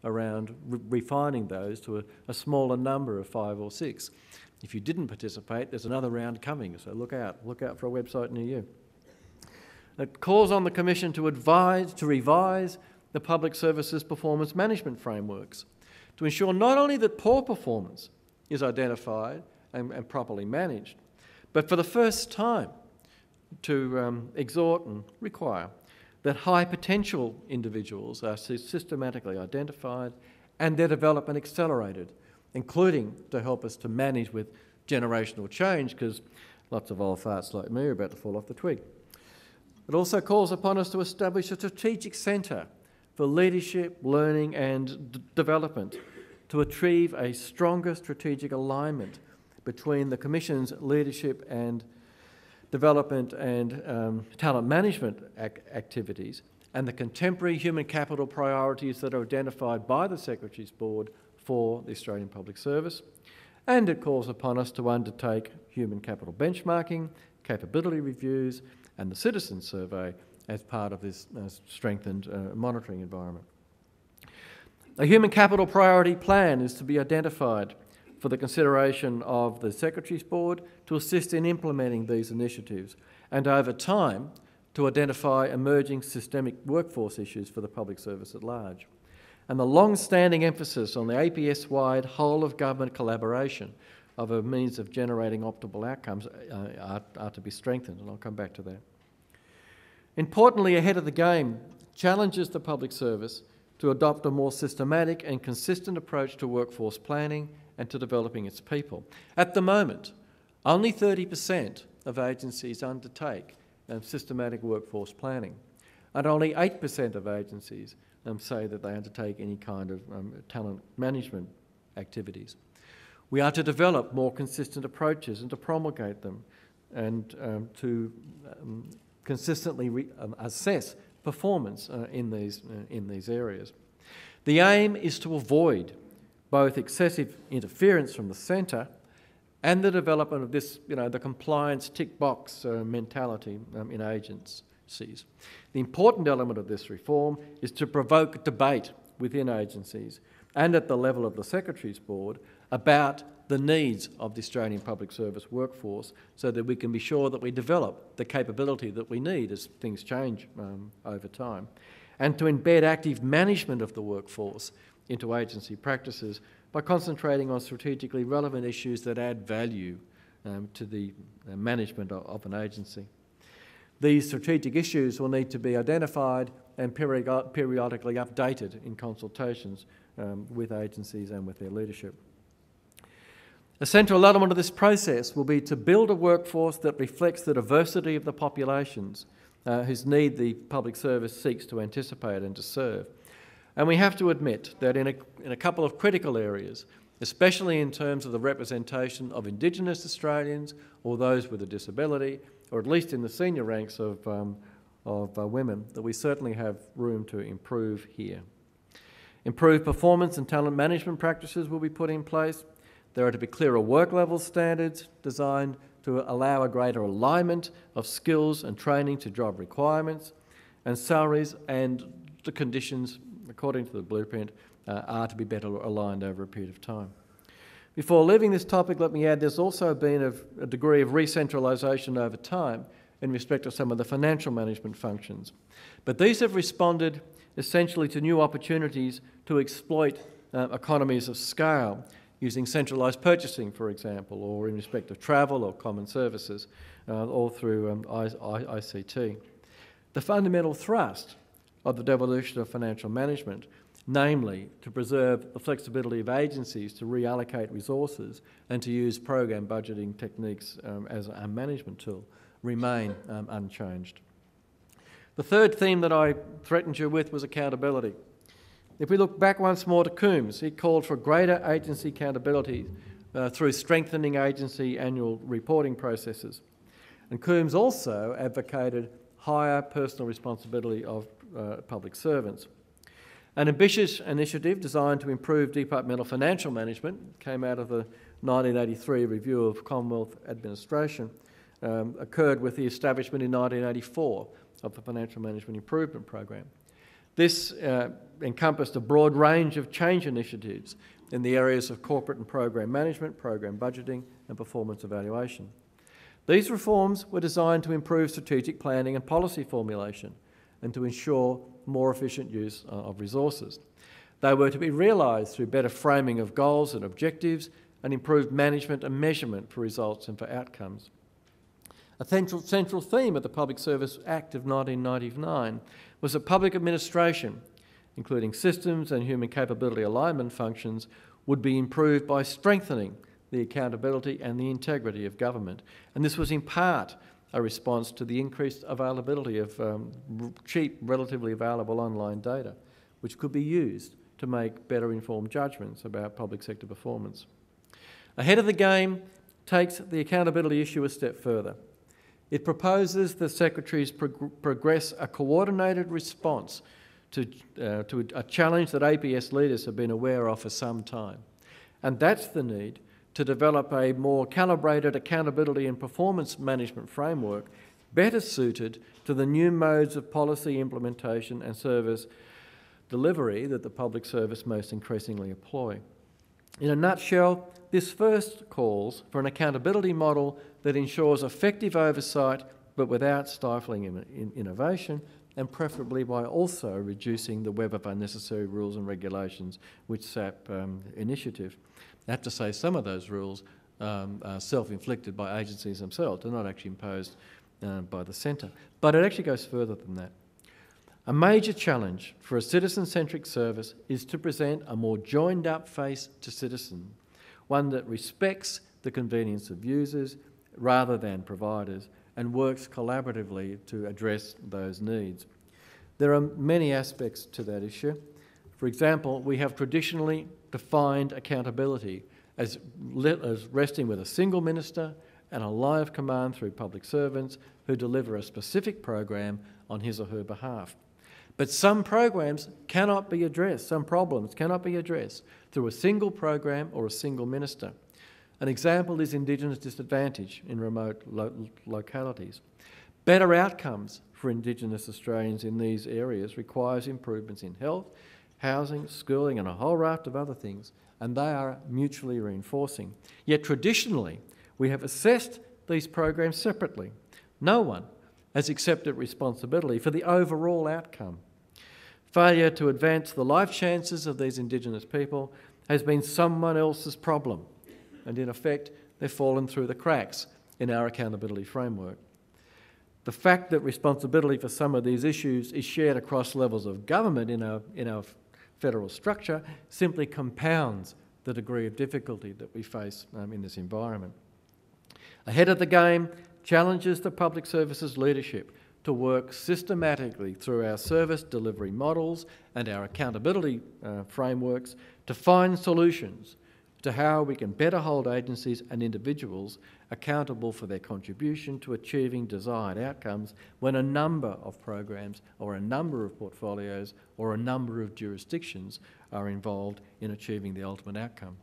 around refining those to a smaller number of 5 or 6. If you didn't participate, there's another round coming, so look out for a website near you. It calls on the Commission to revise the public services performance management frameworks to ensure not only that poor performance is identified and properly managed, but for the first time to exhort and require that high potential individuals are systematically identified and their development accelerated, including to help us to manage with generational change, because lots of old farts like me are about to fall off the twig. It also calls upon us to establish a strategic centre for leadership, learning and development to achieve a stronger strategic alignment between the Commission's leadership and development and talent management activities and the contemporary human capital priorities that are identified by the Secretary's Board for the Australian Public Service. And it calls upon us to undertake human capital benchmarking, capability reviews and the citizen survey as part of this strengthened monitoring environment. A human capital priority plan is to be identified for the consideration of the Secretary's Board to assist in implementing these initiatives and over time to identify emerging systemic workforce issues for the public service at large. And the long-standing emphasis on the APS-wide whole-of-government collaboration of a means of generating optimal outcomes are to be strengthened, and I'll come back to that. Importantly, ahead of the game challenges the public service to adopt a more systematic and consistent approach to workforce planning and to developing its people. At the moment, only 30% of agencies undertake systematic workforce planning, and only 8% of agencies say that they undertake any kind of talent management activities. We are to develop more consistent approaches and to promulgate them and to consistently assess performance in these areas. The aim is to avoid both excessive interference from the centre and the development of this, the compliance tick box mentality in agencies. The important element of this reform is to provoke debate within agencies and at the level of the Secretary's Board about the needs of the Australian public service workforce so that we can be sure that we develop the capability that we need as things change over time, and to embed active management of the workforce into agency practices by concentrating on strategically relevant issues that add value to the management of an agency. These strategic issues will need to be identified and periodically updated in consultations with agencies and with their leadership. A central element of this process will be to build a workforce that reflects the diversity of the populations whose need the public service seeks to anticipate and to serve. And we have to admit that in a couple of critical areas, especially in terms of the representation of Indigenous Australians or those with a disability, or at least in the senior ranks of women, that we certainly have room to improve here. Improved performance and talent management practices will be put in place. There are to be clearer work level standards designed to allow a greater alignment of skills and training to job requirements, and salaries and the conditions, according to the blueprint, are to be better aligned over a period of time. Before leaving this topic, let me add there's also been a degree of re-centralisation over time in respect of some of the financial management functions. But these have responded essentially to new opportunities to exploit economies of scale, using centralised purchasing, for example, or in respect of travel or common services, all through ICT. The fundamental thrust of the devolution of financial management, namely to preserve the flexibility of agencies to reallocate resources and to use program budgeting techniques as a management tool, remain unchanged. The third theme that I threatened you with was accountability. If we look back once more to Coombs, he called for greater agency accountability through strengthening agency annual reporting processes. And Coombs also advocated higher personal responsibility of public servants. An ambitious initiative designed to improve departmental financial management came out of the 1983 review of Commonwealth administration, occurred with the establishment in 1984 of the Financial Management Improvement Program. This encompassed a broad range of change initiatives in the areas of corporate and program management, program budgeting and performance evaluation. These reforms were designed to improve strategic planning and policy formulation and to ensure more efficient use of resources. They were to be realised through better framing of goals and objectives and improved management and measurement for results and for outcomes. A central theme of the Public Service Act of 1999 was that public administration, including systems and human capability alignment functions, would be improved by strengthening the accountability and the integrity of government. And this was in part a response to the increased availability of cheap, relatively available online data, which could be used to make better informed judgments about public sector performance. Ahead of the Game takes the accountability issue a step further. It proposes the secretaries progress a coordinated response to a challenge that APS leaders have been aware of for some time. And that's the need to develop a more calibrated accountability and performance management framework better suited to the new modes of policy implementation and service delivery that the public service most increasingly employ. In a nutshell, this first calls for an accountability model that ensures effective oversight but without stifling innovation, and preferably by also reducing the web of unnecessary rules and regulations which sap initiative. I have to say some of those rules are self-inflicted by agencies themselves. They're not actually imposed by the centre. But it actually goes further than that. A major challenge for a citizen-centric service is to present a more joined-up face to citizen, one that respects the convenience of users rather than providers and works collaboratively to address those needs. There are many aspects to that issue. For example, we have traditionally defined accountability as resting with a single minister and a line of command through public servants who deliver a specific program on his or her behalf. But some programs cannot be addressed, some problems cannot be addressed through a single program or a single minister. An example is Indigenous disadvantage in remote localities. Better outcomes for Indigenous Australians in these areas requires improvements in health, housing, schooling and a whole raft of other things, and they are mutually reinforcing. Yet traditionally, we have assessed these programs separately. No one has accepted responsibility for the overall outcome. Failure to advance the life chances of these Indigenous people has been someone else's problem, and in effect, they've fallen through the cracks in our accountability framework. The fact that responsibility for some of these issues is shared across levels of government in our federal structure simply compounds the degree of difficulty that we face in this environment. Ahead of the Game challenges the public services leadership to work systematically through our service delivery models and our accountability frameworks to find solutions to how we can better hold agencies and individuals accountable for their contribution to achieving desired outcomes when a number of programs or a number of portfolios or a number of jurisdictions are involved in achieving the ultimate outcome.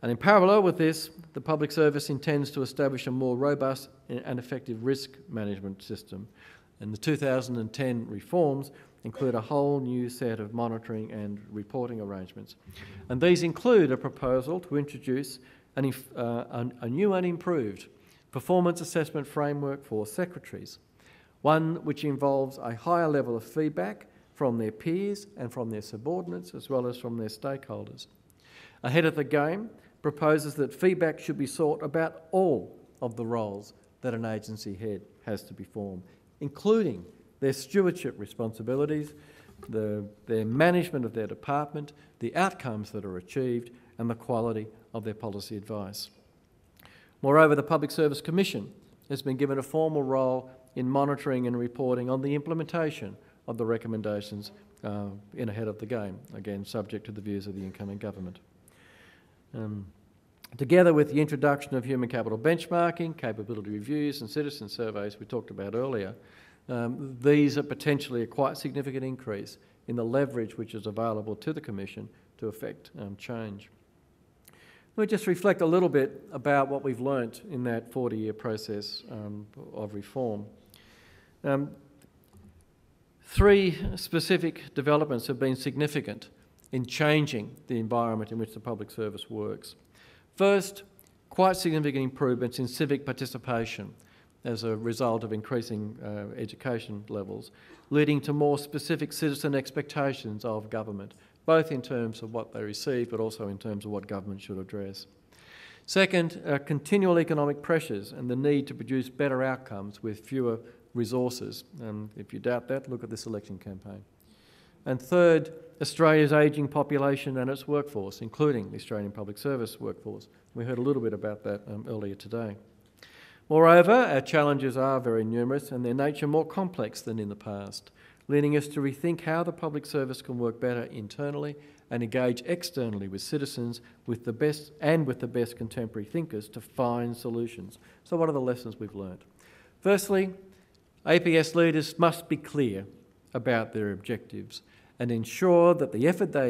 And in parallel with this, the public service intends to establish a more robust and effective risk management system. And the 2010 reforms include a whole new set of monitoring and reporting arrangements. And these include a proposal to introduce a new and improved performance assessment framework for secretaries, one which involves a higher level of feedback from their peers and from their subordinates as well as from their stakeholders. Ahead of the Game proposes that feedback should be sought about all of the roles that an agency head has to perform, including their stewardship responsibilities, their management of their department, the outcomes that are achieved, and the quality of their policy advice. Moreover, the Public Service Commission has been given a formal role in monitoring and reporting on the implementation of the recommendations in Ahead of the Game, again subject to the views of the incoming government. Together with the introduction of human capital benchmarking, capability reviews and citizen surveys we talked about earlier, these are potentially a quite significant increase in the leverage which is available to the Commission to effect change. Let me just reflect a little bit about what we've learnt in that 40-year process of reform. Three specific developments have been significant in changing the environment in which the public service works. First, quite significant improvements in civic participation as a result of increasing education levels, leading to more specific citizen expectations of government, both in terms of what they receive but also in terms of what government should address. Second, continual economic pressures and the need to produce better outcomes with fewer resources. If you doubt that, look at this election campaign. And third, Australia's ageing population and its workforce, including the Australian public service workforce. We heard a little bit about that earlier today. Moreover, our challenges are very numerous and their nature more complex than in the past, leading us to rethink how the public service can work better internally and engage externally with citizens with the best contemporary thinkers to find solutions. So what are the lessons we've learned? Firstly, APS leaders must be clear about their objectives and ensure that the effort they